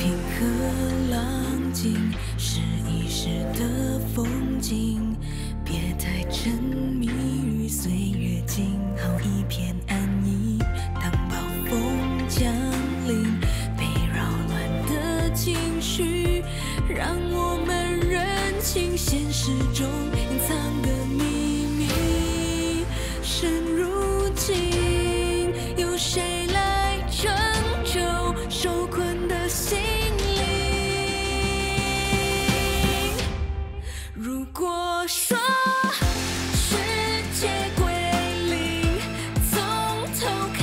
平和浪静，是一时的风景，别太沉迷于岁月静好一片安逸。当暴风降临，被扰乱的情绪，让我们认清现实中隐藏的秘密。深如今，有谁来拯救受困的心灵？如果说世界归零，从头开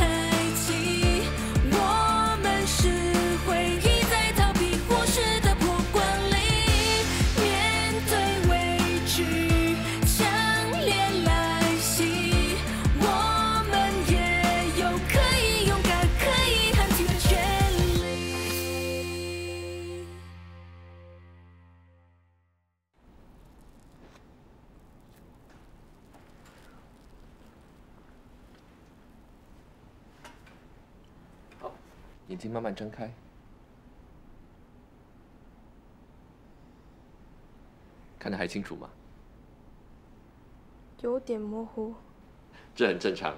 启，我们是回忆在逃避过时的破罐里，面对畏惧强烈来袭，我们也有可以勇敢、可以喊停的权利。好，眼睛慢慢睁开。看得还清楚吗？有点模糊。这很正常，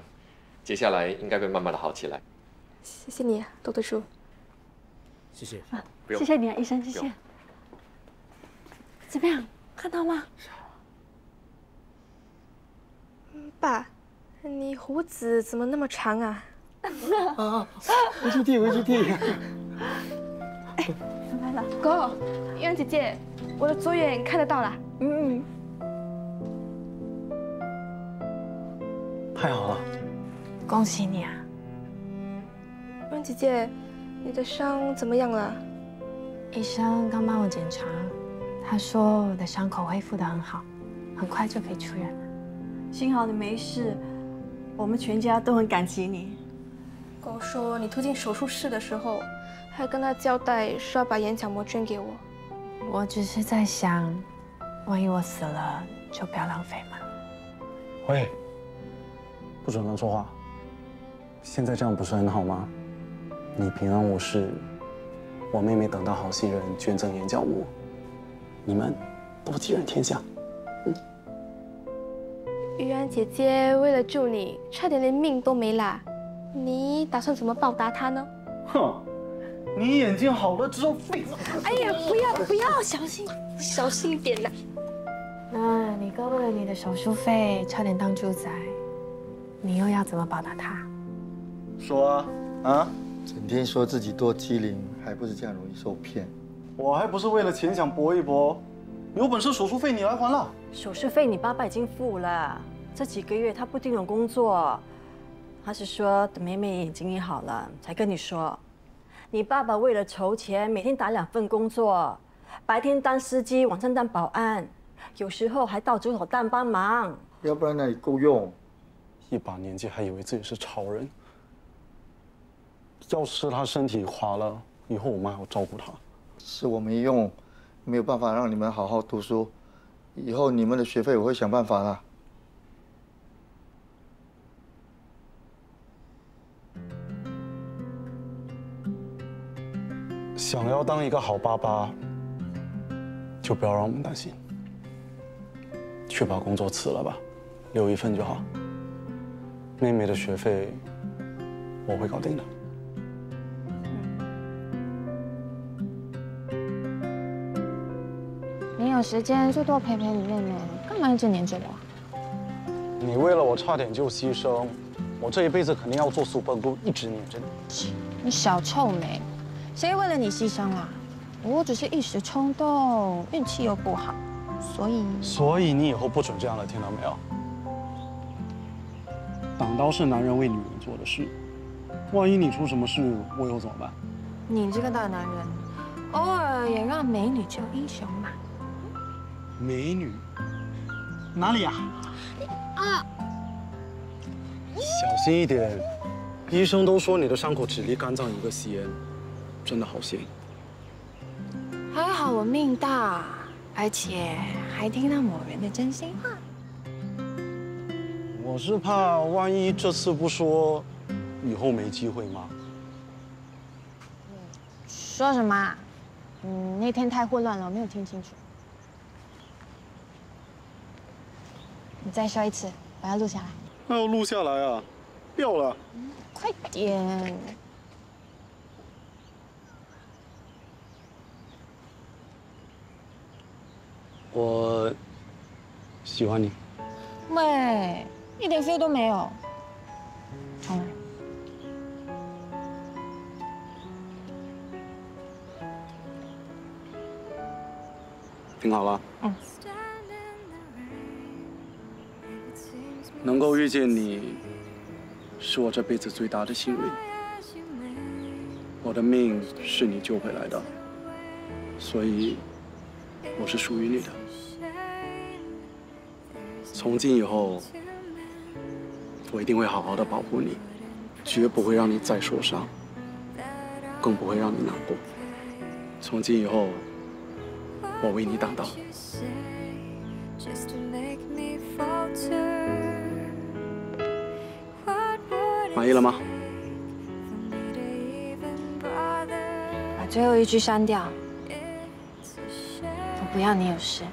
接下来应该会慢慢的好起来。谢谢你，多多叔。谢谢。不用，谢谢你啊，医生，谢谢不用。怎么样，看到吗？爸，你胡子怎么那么长啊？回去剃，回去剃。来了，哥，依然姐姐，我的左眼看得到了。太好了，恭喜你啊！依然姐姐，你的伤怎么样了？医生刚帮我检查，他说我的伤口恢复得很好，很快就可以出院了。幸好你没事，我们全家都很感激你。狗说你推进手术室的时候，还跟他交代说要把眼角膜捐给我。我只是在想，万一我死了，就不要浪费嘛。喂，不准乱说话。现在这样不是很好吗？你平安无事，我妹妹等到好心人捐赠眼角膜，你们都吉人天下。依然姐姐为了救你，差点连命都没啦。你打算怎么报答她呢？哼，你眼睛好了之后废话。哎呀，不要，小心一点啦。那你哥为了你的手术费差点当猪仔，你又要怎么报答他？说啊，啊，整天说自己多机灵，还不是这样容易受骗？我还不是为了钱想搏一搏，有本事手术费你来还了。手术费你爸爸已经付了，这几个月他不定有工作，他是说等妹妹眼睛医好了才跟你说。你爸爸为了筹钱，每天打2份工作，白天当司机，晚上当保安，有时候还倒猪手蛋帮忙。要不然哪里够用？一把年纪还以为自己是超人。要是他身体垮了，以后我们还要照顾他。是我没用，没有办法让你们好好读书。以后你们的学费我会想办法的。想要当一个好爸爸，就不要让我们担心。去把工作辞了吧，留一份就好。妹妹的学费我会搞定的。你有时间就多陪陪你妹妹，干嘛一直黏着我？你为了我差点就牺牲，我这一辈子肯定要做 super glue，一直黏着你。你小臭美，谁为了你牺牲啦？我只是一时冲动，运气又不好，所以你以后不准这样了，听到没有？挡刀是男人为女人做的事，万一你出什么事，我又怎么办？你这个大男人，偶尔也让美女救英雄嘛。美女？哪里啊？小心一点，医生都说你的伤口只离肝脏一个 cm， 真的好险。还好我命大，而且还听到某人的真心话。我是怕万一这次不说，以后没机会吗？说什么？那天太混乱了，没有听清楚。你再说一次，我要录下来。那要录下来啊，掉了。快点。我喜欢你。喂，一点 feel 都没有。重来。听好了。能够遇见你，是我这辈子最大的幸运。我的命是你救回来的，所以我是属于你的。从今以后，我一定会好好的保护你，绝不会让你再受伤，更不会让你难过。从今以后，我为你挡道。满意了吗？把最后一句删掉。我不要你有事。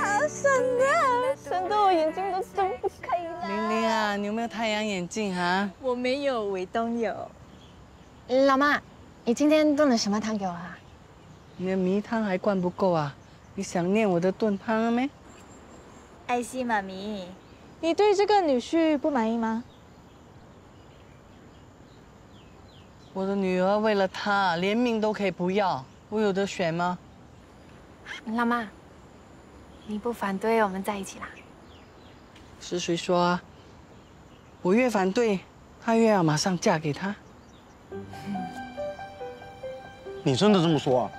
好闪啊！闪到我眼睛都睁不开了。玲玲啊，你有没有太阳眼镜啊？我没有，伟东有。老妈，你今天炖了什么汤给我啊？你的迷汤还灌不够啊？你想念我的炖汤了没？艾希妈咪，你对这个女婿不满意吗？我的女儿为了他，连命都可以不要，我有得选吗？老妈，你不反对我们在一起啦？是谁说啊？我越反对，她越要马上嫁给他。你真的这么说啊？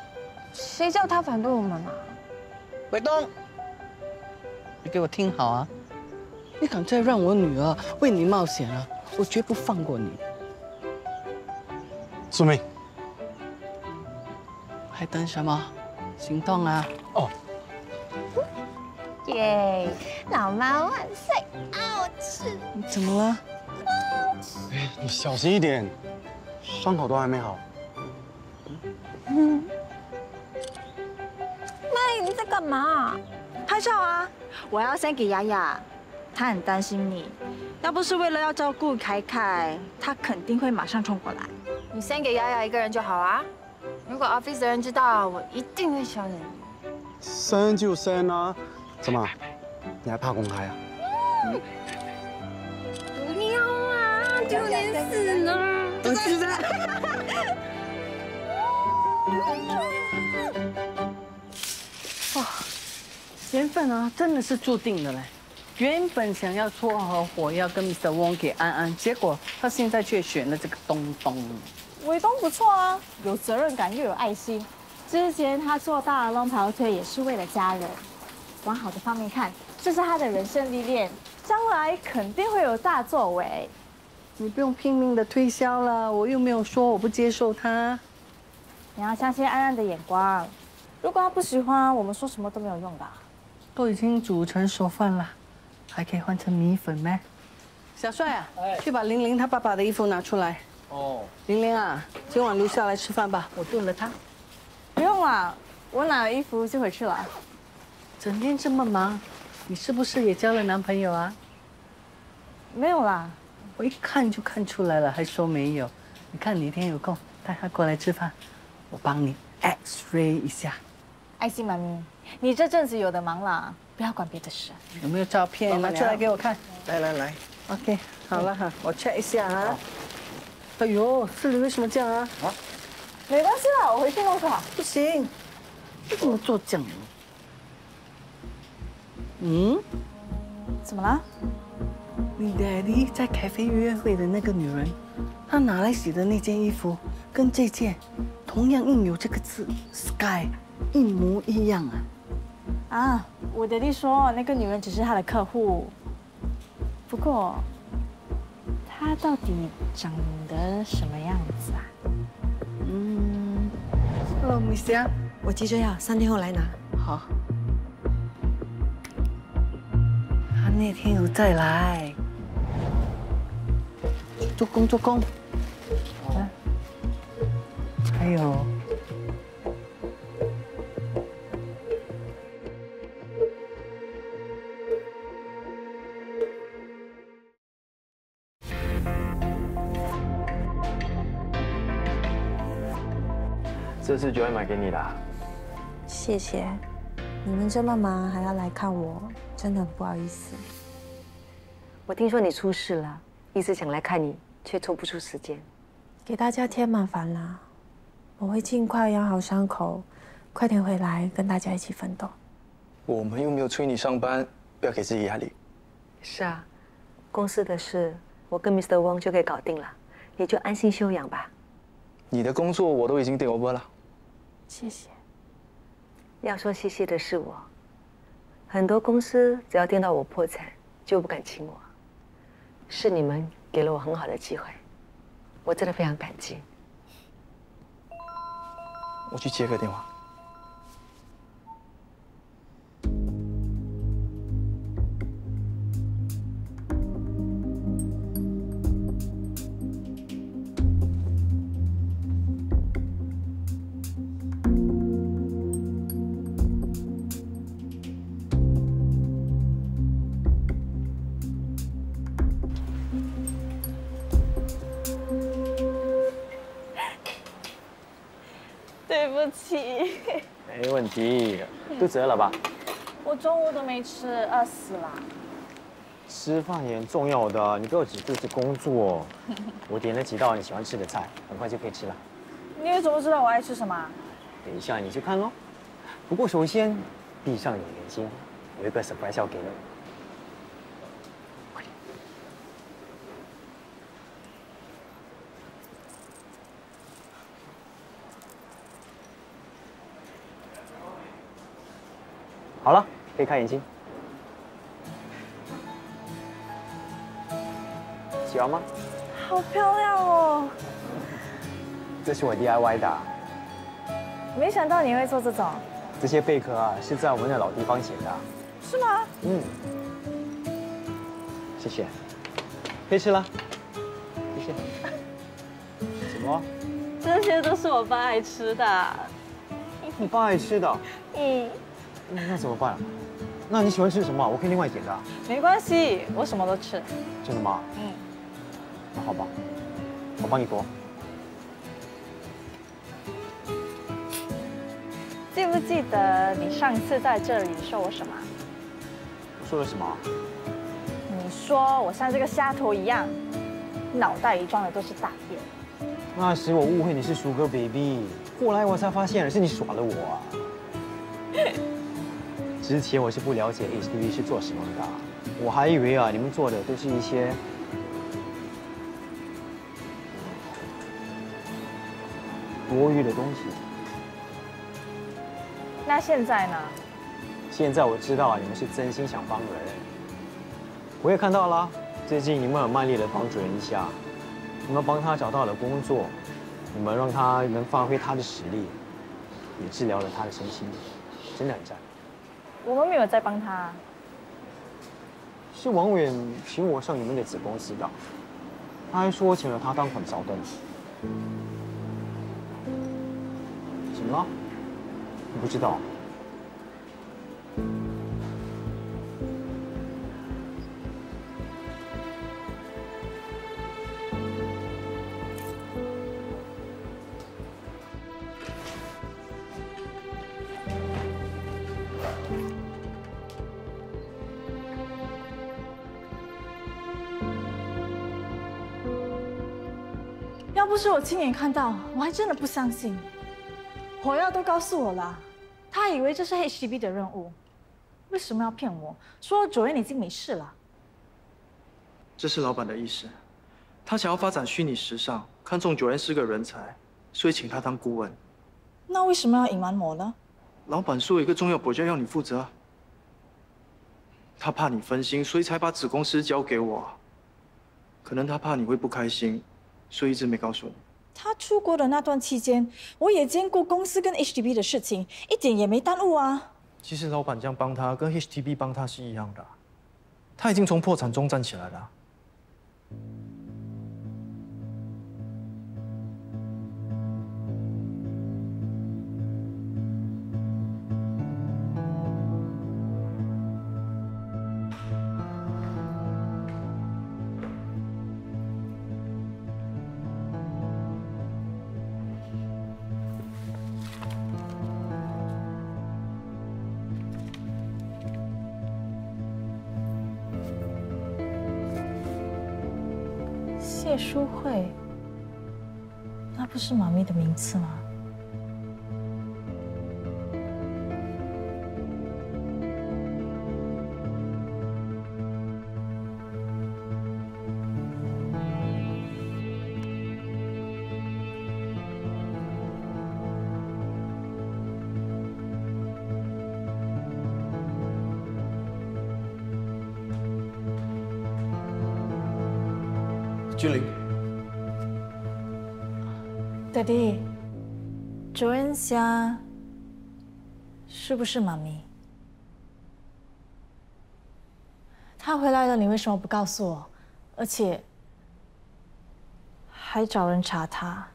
谁叫他反对我们啊？伟东，你给我听好啊！你敢再让我女儿为你冒险啊，我绝不放过你。苏明，还等什么？行动啊！哦。耶！老妈万岁！好吃。你怎么了？哎，你小心一点，伤口都还没好。妹，你在干嘛？拍照啊！我要先给雅雅，她很担心你。要不是为了要照顾凯凯，她肯定会马上冲过来。你先给雅雅一个人就好啊。如果 office 的人知道，我一定会削人。删就删啊，怎么？你还怕公开啊？不要啊，丢脸死了！我知道。哇，缘分啊，真的是注定的嘞。原本想要撮合伙要跟 Mr. Wong 给安安，结果他现在却选了这个东东。伟东不错啊，有责任感又有爱心。之前他做大龙跑腿也是为了家人。往好的方面看，这是他的人生历练，将来肯定会有大作为。你不用拼命的推销了，我又没有说我不接受他。你要相信安安的眼光，如果他不喜欢，我们说什么都没有用的。都已经煮成熟饭了，还可以换成米粉咩？小帅啊，去把玲玲她爸爸的衣服拿出来。哦，玲玲啊，今晚留下来吃饭吧，我炖了汤。不用了，我拿了衣服就回去了。整天这么忙，你是不是也交了男朋友啊？没有啦，我一看就看出来了，还说没有。你看哪天有空带他过来吃饭，我帮你 X-ray 一下。艾希妈咪，你这阵子有的忙了，不要管别的事。有没有照片？拿出来给我看。来。OK， 好了哈，我 check 一下啊。哎呦，这里为什么这样啊？没关系啦，我回去弄好。不行，你怎么做这样？怎么了？你 Daddy 在咖啡约会的那个女人，她拿来洗的那件衣服，跟这件同样印有这个字 Sky 一模一样啊！啊，我爹地说那个女人只是他的客户，不过她到底长得什么样子啊？Hello Miss Yang， 我急着要3天后来拿。好。他那天有再来。做工做工。来，还有。 这是九月买给你的。谢谢。你们这么忙还要来看我，真的很不好意思。我听说你出事了，一直想来看你，却抽不出时间，给大家添麻烦啦。我会尽快养好伤口，快点回来跟大家一起奋斗。我们又没有催你上班，不要给自己压力。是啊，公司的事我跟 Mr. Wang 就可以搞定了，你就安心休养吧。你的工作我都已经 take over 了。 谢谢。要说谢谢的是我，很多公司只要听到我破产，就不敢请我。是你们给了我很好的机会，我真的非常感激。我去接个电话。对不起，没问题，肚子饿了吧？我中午都没吃，饿死了。吃饭也很重要的，你不要只顾着工作。我点了几道你喜欢吃的菜，很快就可以吃了。你怎么知道我爱吃什么？等一下你去看咯。不过首先闭上你的眼睛，有一个 surprise 要给你。 好了，可以开眼睛。喜欢吗？好漂亮哦！这是我 DIY 的。没想到你会做这种。这些贝壳啊，是在我们的老地方写的。是吗？嗯。谢谢。可以吃了。谢谢。什么？这些都是我爸爱吃的。你爸爱吃的？嗯。 那怎么办？那你喜欢吃什么？我可以另外点的。没关系，我什么都吃。真的吗？嗯。那好吧，我帮你剥。记不记得你上次在这里说我什么？我说了什么？你说我像这个虾头一样，脑袋里装的都是大便。那时我误会你是Sugar Baby， 后来我才发现是你耍了我啊。之前我是不了解 HTV 是做什么的，我还以为啊你们做的都是一些多余的东西。那现在呢？现在我知道啊，你们是真心想帮人。我也看到了，最近你们很卖力的帮助人家，你们帮他找到了工作，你们让他能发挥他的实力，也治疗了他的身心，真的很赞。 我们没有在帮他，是王远请我上你们的子公司的，他还说请了他当consultant。怎么了？你不知道？要不是我亲眼看到，我还真的不相信。火药都告诉我了，他以为这是 HTB 的任务，为什么要骗我说九月已经没事了？这是老板的意思，他想要发展虚拟时尚，看中九月是个人才，所以请他当顾问。那为什么要隐瞒我呢？老板说有一个重要 project 要你负责，他怕你分心，所以才把子公司交给我。可能他怕你会不开心。 所以一直没告诉你。他出国的那段期间，我也兼顾公司跟 HTB 的事情，一点也没耽误啊。其实老板这样帮他，跟 HTB 帮他是一样的。他已经从破产中站起来了。谢淑慧，那不是妈咪的名字吗？君临，爹地，卓恩霞是不是妈咪？她回来了，你为什么不告诉我？而且还找人查她。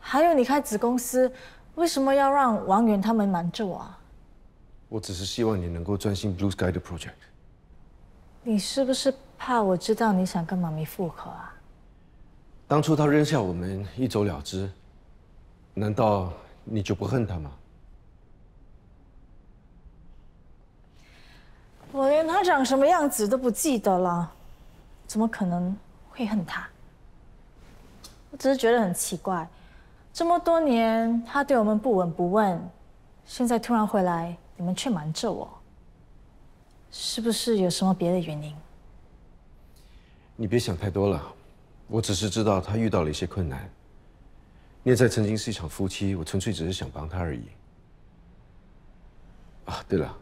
还有，你开子公司，为什么要让王源他们瞒着我啊？我只是希望你能够专心 Blue Sky 的 project。你是不是怕我知道你想跟妈咪复合啊？当初他扔下我们一走了之，难道你就不恨他吗？我连他长什么样子都不记得了，怎么可能会恨他？我只是觉得很奇怪，这么多年他对我们不闻不问，现在突然回来，你们却瞒着我，是不是有什么别的原因？你别想太多了，我只是知道他遇到了一些困难。念在曾经是一场夫妻，我纯粹只是想帮他而已。啊，对了，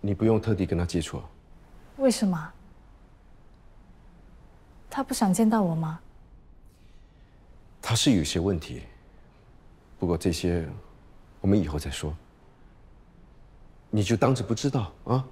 你不用特地跟他接触。为什么？他不想见到我吗？他是有些问题，不过这些我们以后再说。你就当着不知道啊。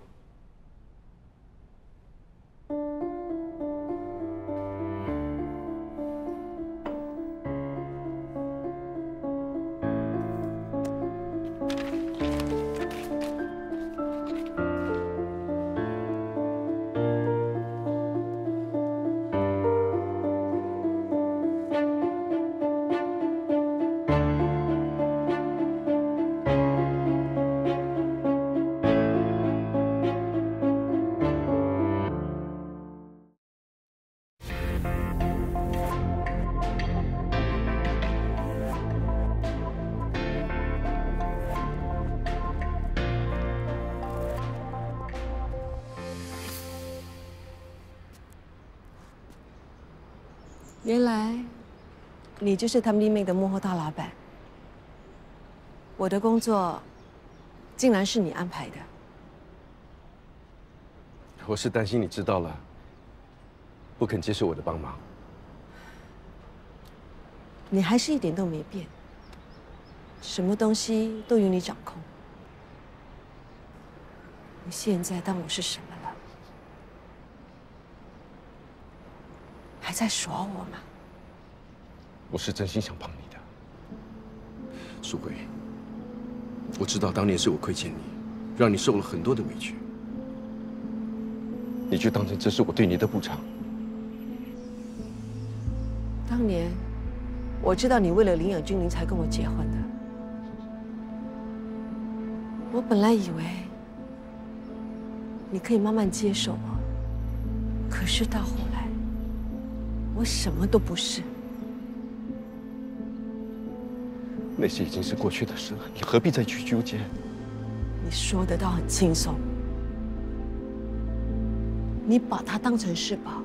原来，你就是他们丽妹的幕后大老板。我的工作，竟然是你安排的。我是担心你知道了，不肯接受我的帮忙。你还是一点都没变，什么东西都由你掌控。你现在当我是什么了？还在耍我吗？我是真心想帮你的，淑慧。我知道当年是我亏欠你，让你受了很多的委屈，你就当成这是我对你的补偿。当年我知道你为了领养君临才跟我结婚的，我本来以为你可以慢慢接受我，可是到后来，我什么都不是。那些已经是过去的事了，你何必再去纠结？你说的倒很轻松，你把它当成是宝，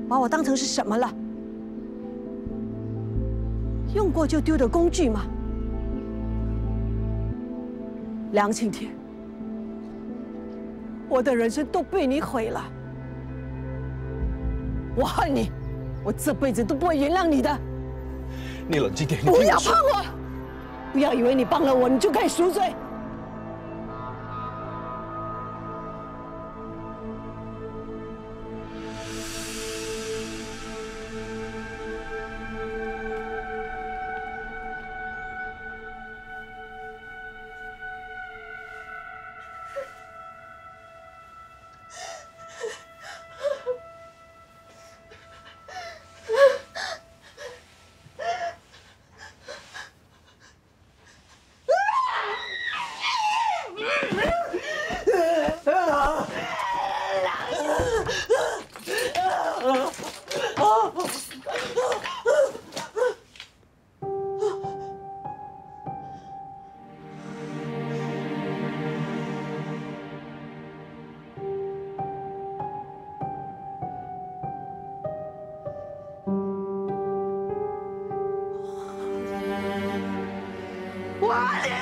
把我当成是什么了？用过就丢的工具吗？梁青天，我的人生都被你毁了，我恨你，我这辈子都不会原谅你的。你冷静点，不要碰我！不要以为你帮了我，你就可以赎罪。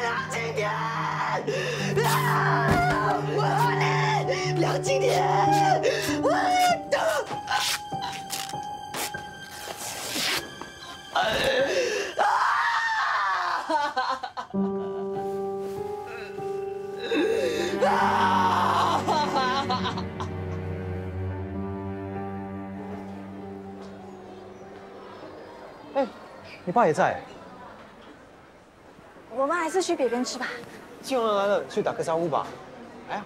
梁今天！啊！我恨你，梁今天！哎，你爸也在。我们还是去别边吃吧。既然来了，去打个招呼吧。来呀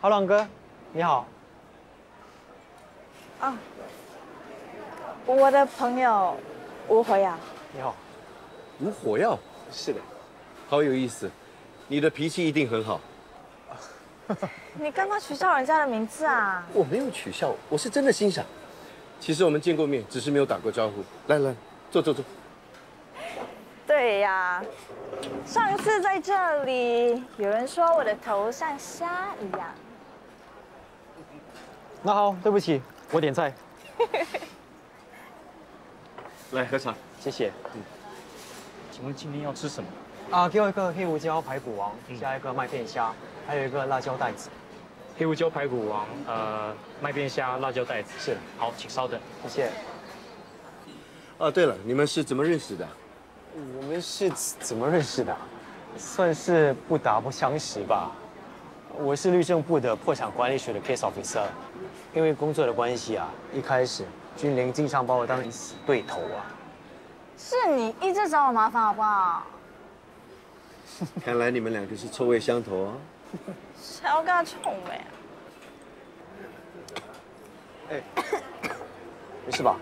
，Hello，哥，你好。啊，我的朋友吴火药。你好。吴火药？是的。好有意思，你的脾气一定很好。你干嘛取笑人家的名字啊？我没有取笑，我是真的欣赏。其实我们见过面，只是没有打过招呼。来来，坐坐坐。对呀，上次在这里，有人说我的头像虾一样。那好，对不起，我点菜。来喝茶，谢谢。请问今天要吃什么？啊，给我一个黑胡椒排骨王，加一个麦片虾，还有一个辣椒袋子。黑胡椒排骨王，麦片虾、辣椒袋子。是。好，请稍等。谢谢。哦，对了，你们是怎么认识的？我们是怎么认识的？算是不打不相识吧。我是律政部的破产管理学的 case officer， 因为工作的关系啊，一开始君玲经常把我当死对头啊。是你一直找我麻烦好不好？看来你们两个是臭味相投啊。谁要跟他臭味啊？哎，没事吧？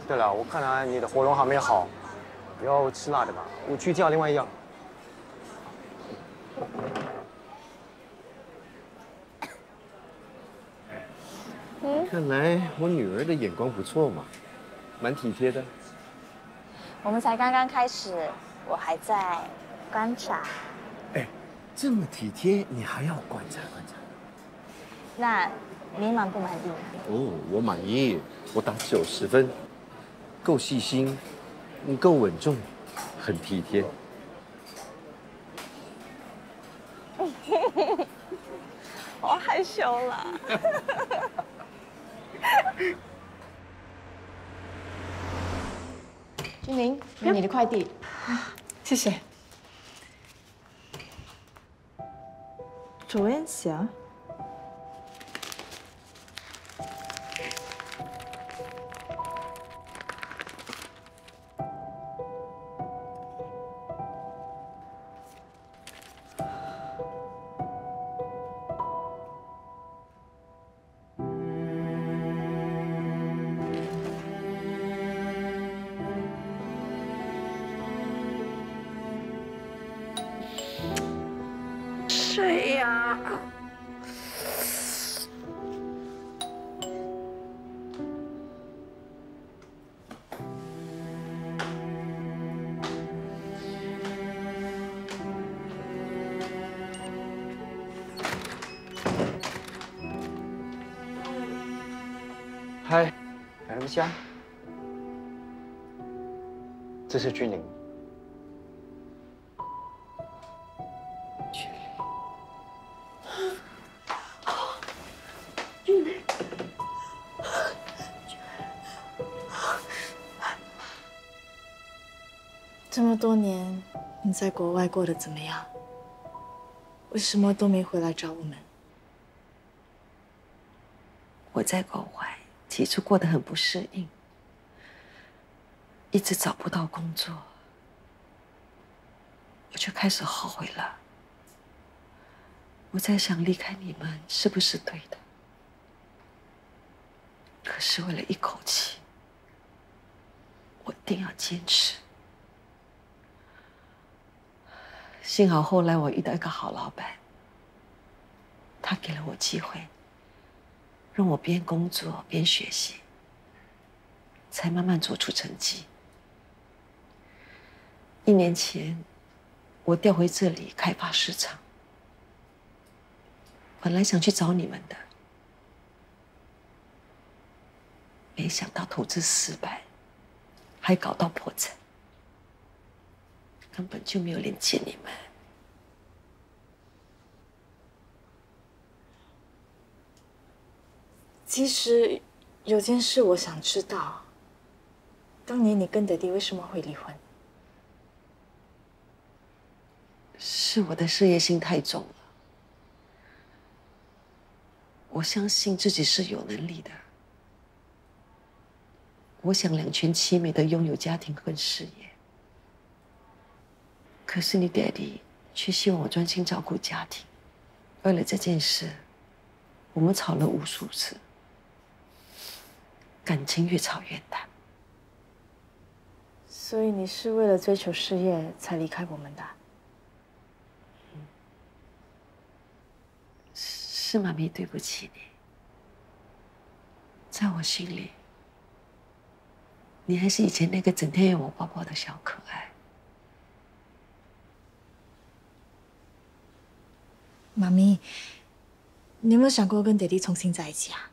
对了，我看来你的喉咙还没好，不要吃辣的吧？我去叫另外一样。看来我女儿的眼光不错嘛，蛮体贴的。我们才刚刚开始，我还在观察。哎，这么体贴，你还要观察观察？那你满不满意？哦，我满意，我打90分，够细心，够稳重，很体贴。我害羞了。君玲，有你的快递。谢谢。卓燕霞。谁呀？嗨，来龙虾。这是君玲。这么多年，你在国外过得怎么样？为什么都没回来找我们？我在国外起初过得很不适应，一直找不到工作，我就开始后悔了。我在想离开你们是不是对的？可是为了一口气，我一定要坚持。幸好后来我遇到一个好老板，他给了我机会，让我边工作边学习，才慢慢做出成绩。1年前，我调回这里开发市场，本来想去找你们的，没想到投资失败，还搞到破产。根本就没有连接你们。其实有件事我想知道，当年你跟爹地为什么会离婚？是我的事业心太重了。我相信自己是有能力的。我想两全其美的拥有家庭和事业。可是你爹地却希望我专心照顾家庭。为了这件事，我们吵了无数次，感情越吵越淡。所以你是为了追求事业才离开我们的？是妈咪对不起你，在我心里，你还是以前那个整天拥我抱抱的小可爱。妈咪，你有没有想过跟爹地重新在一起啊？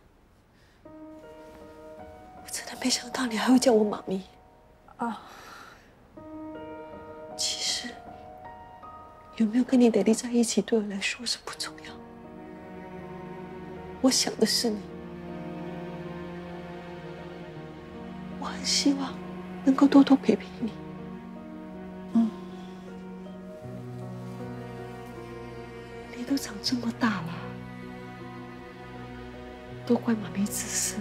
我真的没想到你还会叫我妈咪。啊，其实有没有跟你爹地在一起，对我来说是不重要。我想的是你，我很希望能够多多陪陪你。你都长这么大了，都怪妈咪自私，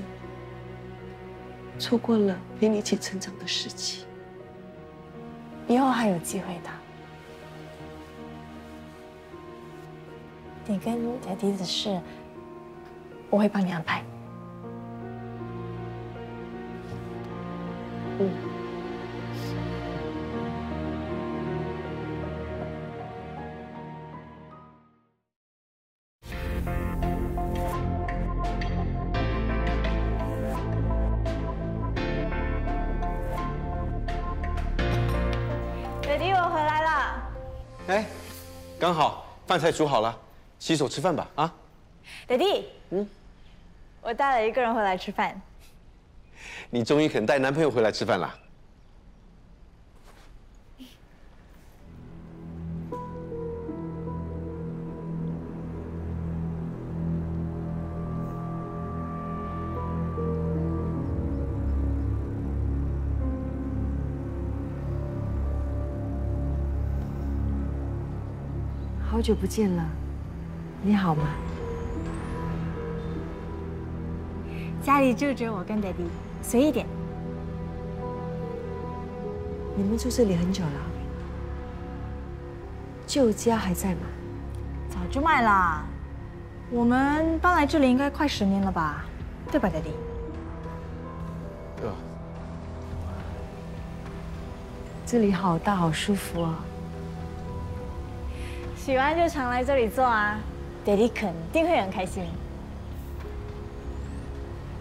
错过了陪你一起成长的时期。以后还有机会的。你跟爹地的事，我会帮你安排。爹地，我回来了。哎，刚好饭菜煮好了，洗手吃饭吧啊！爹地，我带了一个人回来吃饭。你终于肯带男朋友回来吃饭了。好久不见了，你好吗？家里就只有我跟爹地，随意点。你们住这里很久了？旧家还在吗？早就卖了。我们搬来这里应该快10年了吧？对吧，爹地？对吧？这里好大，好舒服啊！喜欢就常来这里坐啊，爹地肯定会很开心。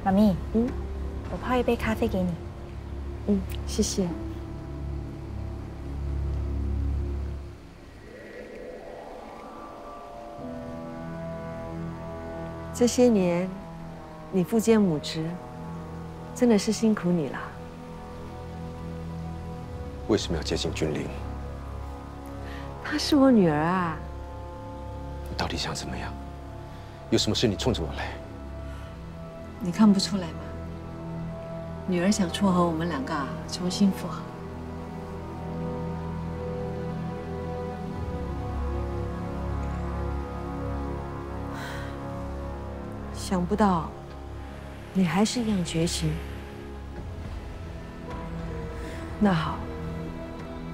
妈咪，我泡一杯咖啡给你。谢谢。这些年，你父兼母职，真的是辛苦你了。为什么要接近君临？她是我女儿啊！你到底想怎么样？有什么事你冲着我来？你看不出来吗？女儿想撮合我们两个重新复合。想不到，你还是一样绝情。那好，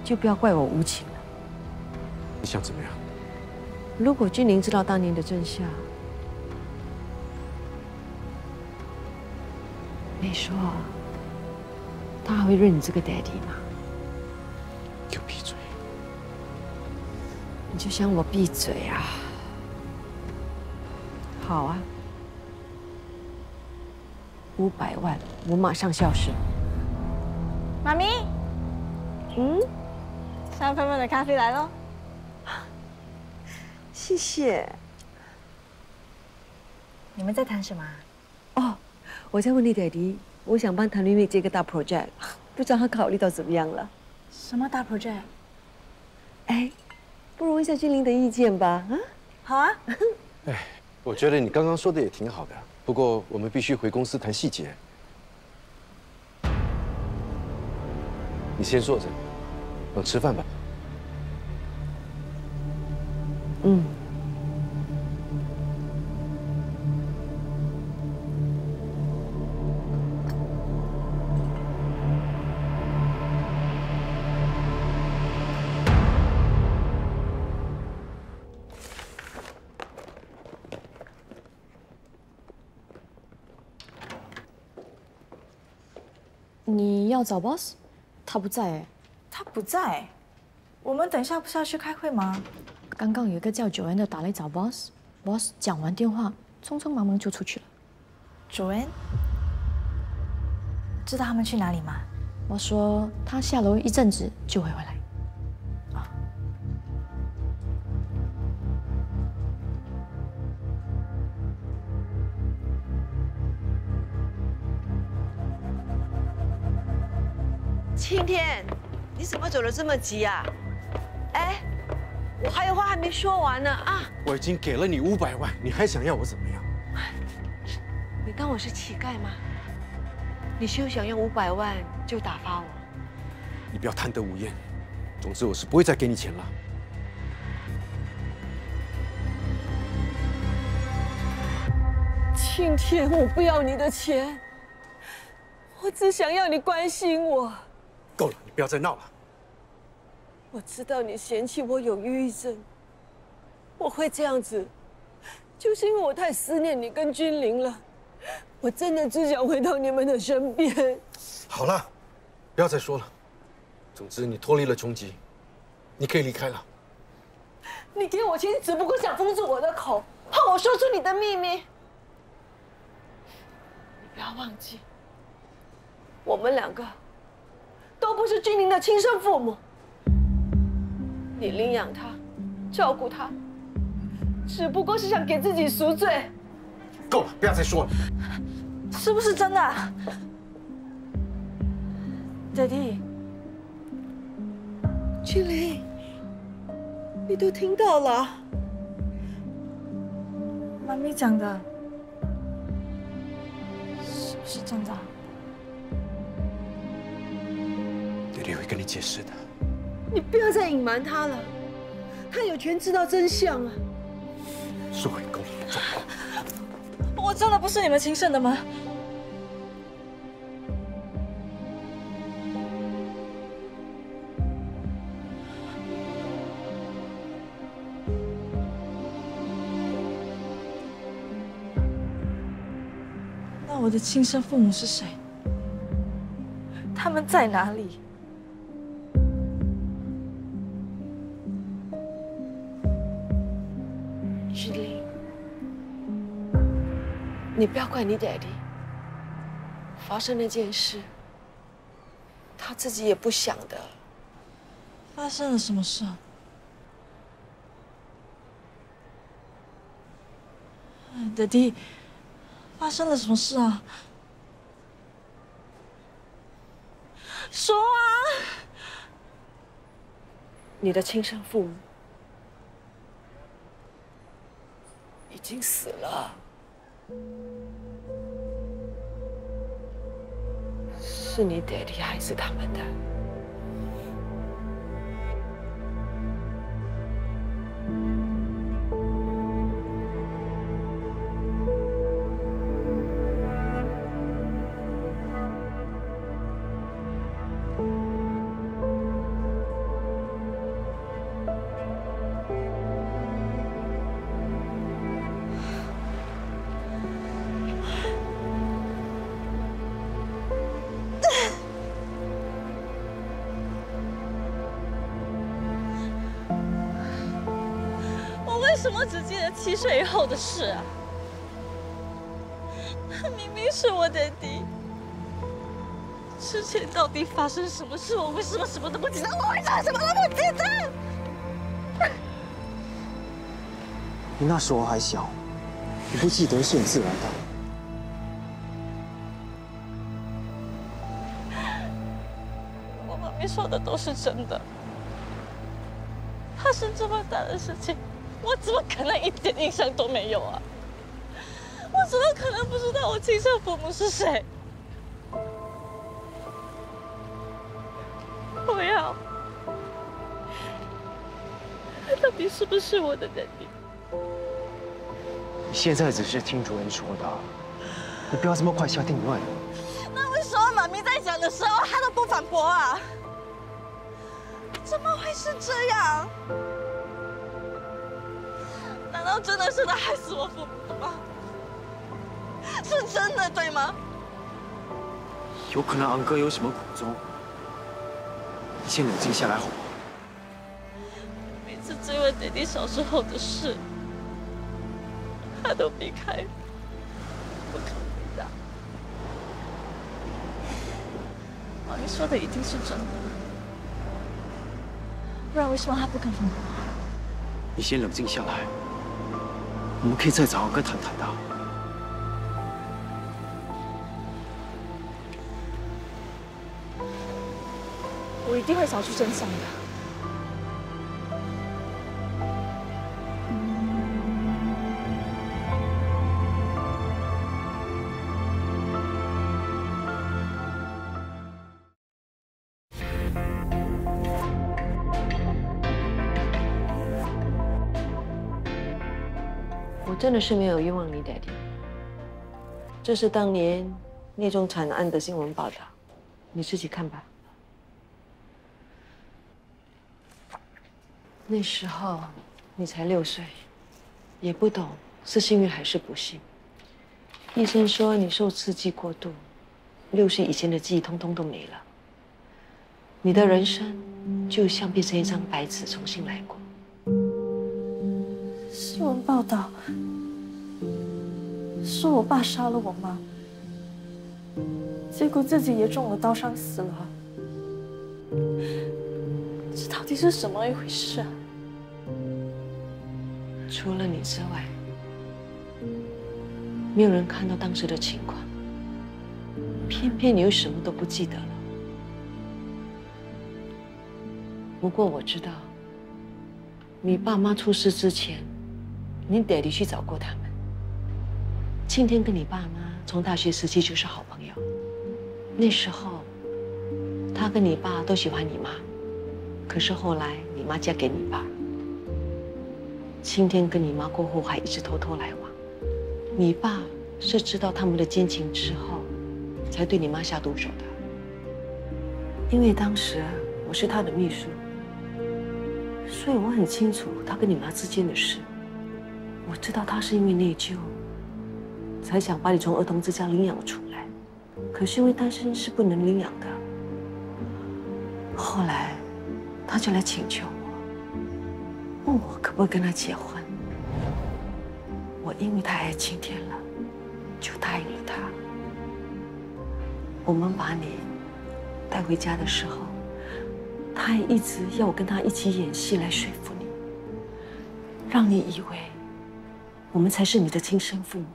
就不要怪我无情了。你想怎么样？如果君临知道当年的真相，你说他还会认你这个 daddy 吗？给我闭嘴！你就想我闭嘴啊？好啊，500万，我马上消失。妈咪，香喷喷的咖啡来喽！谢谢。你们在谈什么？哦，我在问你爹地，我想帮谭丽丽接个大 project，不知道他考虑到怎么样了。什么大 project？哎，不如问一下君玲的意见吧？啊，好啊。哎，我觉得你刚刚说的也挺好的，不过我们必须回公司谈细节。你先坐着，吃饭吧。嗯。你要找 boss？ 他不在哎。他不在？我们等一下不是要去开会吗？刚刚有一个叫九恩的打来找 boss，boss 讲完电话，匆匆忙忙就出去了。九恩？知道他们去哪里吗？我说他下楼一阵子就会回来。青天，你怎么走得这么急啊？哎，我还有话还没说完呢啊！我已经给了你500万，你还想要我怎么样？你当我是乞丐吗？你休想用500万就打发我！你不要贪得无厌。总之，我是不会再给你钱了。青天，我不要你的钱，我只想要你关心我。够了，你不要再闹了。我知道你嫌弃我有抑郁症，我会这样子，就是因为我太思念你跟君玲了。我真的只想回到你们的身边。好了，不要再说了。总之，你脱离了穷极，你可以离开了。你给我钱，只不过想封住我的口，怕我说出你的秘密。你不要忘记，我们2个都不是君玲的亲生父母。你领养他，照顾他，只不过是想给自己赎罪。够了，不要再说了。是不是真的？Daddy， 君玲，你都听到了。妈咪讲的，是不是真的？爹爹会跟你解释的。你不要再隐瞒他了，他有权知道真相啊！说回够了，走。我真的不是你们亲生的吗？那我的亲生父母是谁？他们在哪里？君玲，你不要怪你爹地，发生那件事，他自己也不想的。发生了什么事啊？爹地，发生了什么事啊？说啊！你的亲生父母已经死了，是你爹地害死他们的。为什么只记得7岁以后的事啊？他明明是我爹地。之前到底发生什么事？我为什么什么都不记得？我为什么什么都不记得？你那时候还小，你不记得是很自然的。我妈咪说的都是真的。发生这么大的事情，我怎么可能一点印象都没有啊？我怎么可能不知道我亲生父母是谁？我要，他到底是不是我的爹地？你现在只是听主任说的，你不要这么快下定论。那为什么妈咪在讲的时候，他都不反驳啊？怎么会是这样？难道真的是他害死我父母的吗？是真的，对吗？有可能昂哥有什么苦衷，你先冷静下来好吗？每次追问爹地小时候的事，他都避开，不肯回答。妈咪说的一定是真的，不然为什么他不肯反驳？你先冷静下来，我们可以再找昂哥谈谈的。我一定会找出真相的。我真的是没有冤枉你，Daddy。这是当年聂中惨案的新闻报道，你自己看吧。那时候你才6岁，也不懂是幸运还是不幸。医生说你受刺激过度，6岁以前的记忆通通都没了。你的人生就像变成一张白纸，重新来过。新闻报道说我爸杀了我妈，结果自己也中了刀伤死了。这到底是什么一回事啊？除了你之外，没有人看到当时的情况，偏偏你又什么都不记得了。不过我知道，你爸妈出事之前，你爹地去找过他们。庆天跟你爸妈从大学时期就是好朋友，那时候他跟你爸都喜欢你妈，可是后来你妈嫁给你爸。庆天跟你妈过后还一直偷偷来往，你爸是知道他们的奸情之后，才对你妈下毒手的。因为当时我是他的秘书，所以我很清楚他跟你妈之间的事。我知道他是因为内疚，才想把你从儿童之家领养出来，可是因为单身是不能领养的。后来，他就来请求我，问我可不可以跟他结婚。我因为太爱青天了，就答应了他。我们把你带回家的时候，他还一直要我跟他一起演戏来说服你，让你以为我们才是你的亲生父母。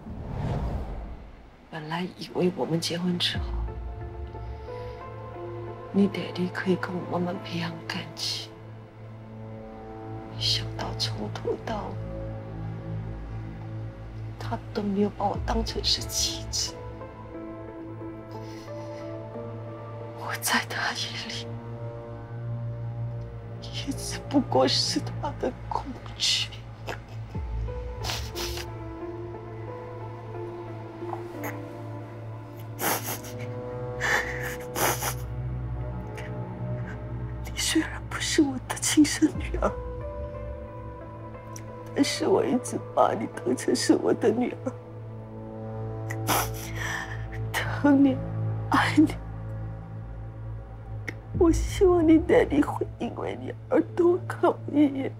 本来以为我们结婚之后，你爹地可以跟我慢慢培养感情，没想到从头到尾，他都没有把我当成是妻子。我在他眼里，也只不过是他的工具。你虽然不是我的亲生女儿，但是我一直把你当成是我的女儿，疼你，爱你。我希望你爹地会因为你而多看我一眼，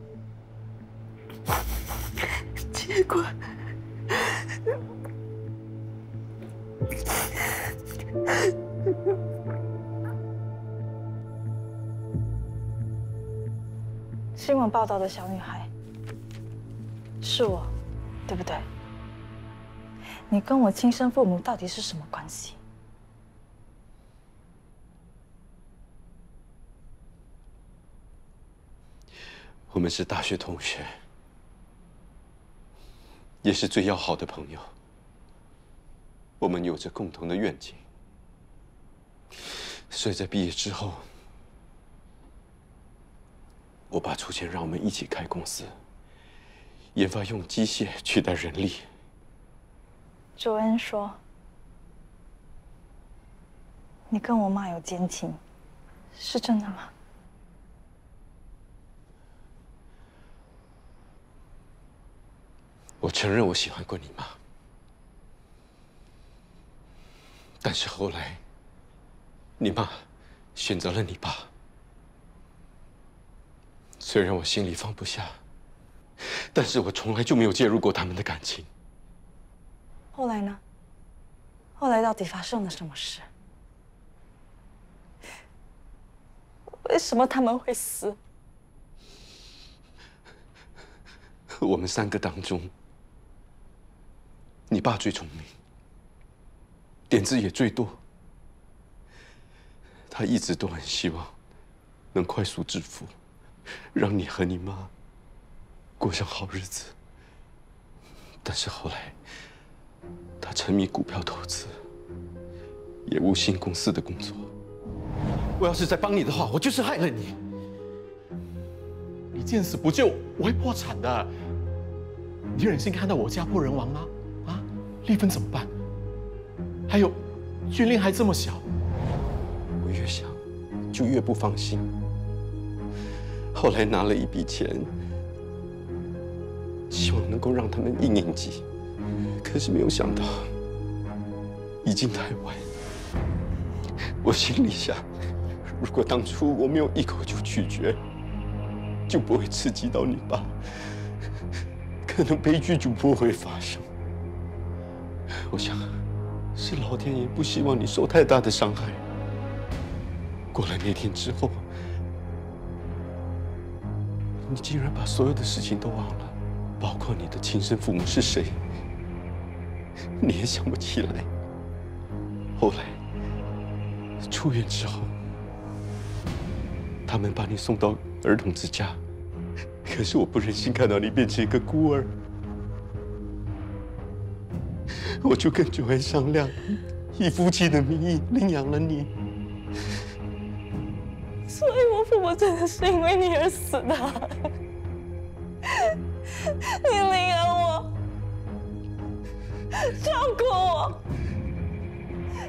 结果，新闻报道的小女孩是我，对不对？你跟我亲生父母到底是什么关系？我们是大学同学，也是最要好的朋友。我们有着共同的愿景，所以在毕业之后，我爸出钱让我们一起开公司，研发用机械取代人力。卓恩说，你跟我妈有奸情，是真的吗？我承认我喜欢过你妈，但是后来，你妈选择了你爸。虽然我心里放不下，但是我从来就没有介入过他们的感情。后来呢？后来到底发生了什么事？为什么他们会死？我们3个当中，你爸最聪明，点子也最多。他一直都很希望能快速致富，让你和你妈过上好日子。但是后来，他沉迷股票投资，也无心公司的工作。我要是再帮你的话，我就是害了你。你见死不救，我会破产的。你忍心看到我家破人亡吗？啊，丽芬怎么办？还有，俊令还这么小。我越想，就越不放心。后来拿了一笔钱，希望能够让他们应急，可是没有想到，已经太晚。我心里想，如果当初我没有一口就拒绝，就不会刺激到你爸，可能悲剧就不会发生。我想，是老天爷不希望你受太大的伤害。过了那天之后，你竟然把所有的事情都忘了，包括你的亲生父母是谁，你也想不起来。后来出院之后，他们把你送到儿童之家，可是我不忍心看到你变成一个孤儿，我就跟九安商量，以夫妻的名义领养了你。所以我父母真的是因为你而死的。你领养我，照顾我，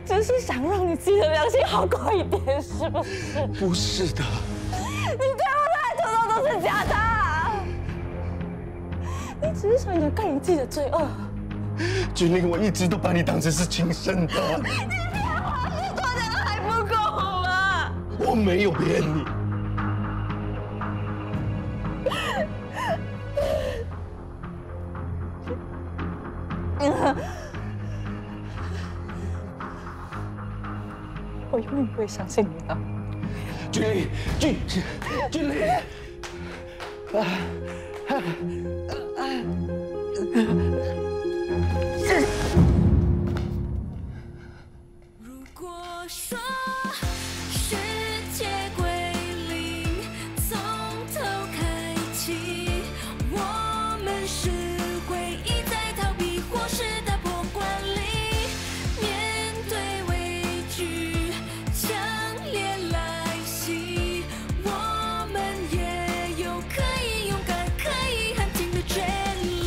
只是想让你自己的良心好过一点，是不是？不是的。你对我的爱通通都是假的，你只是想掩盖你自己的罪恶。俊令，我一直都把你当成是亲生的。你骗我，你多讲的还不够吗？我没有骗你。我永远不会相信你的。俊令，俊令，如果说世界归零，从头开启，我们是会一再逃避，或是打破惯例，面对畏惧，强烈来袭，我们也有可以勇敢、可以喊停的权利。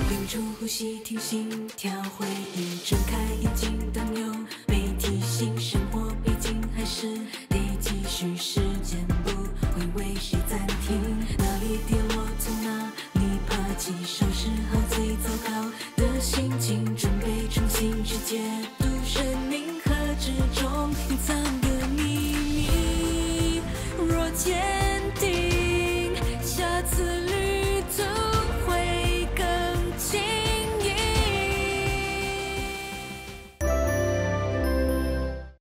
屏住呼吸，听心跳回应，睁开眼睛等有被提醒，生活毕竟还是得继续。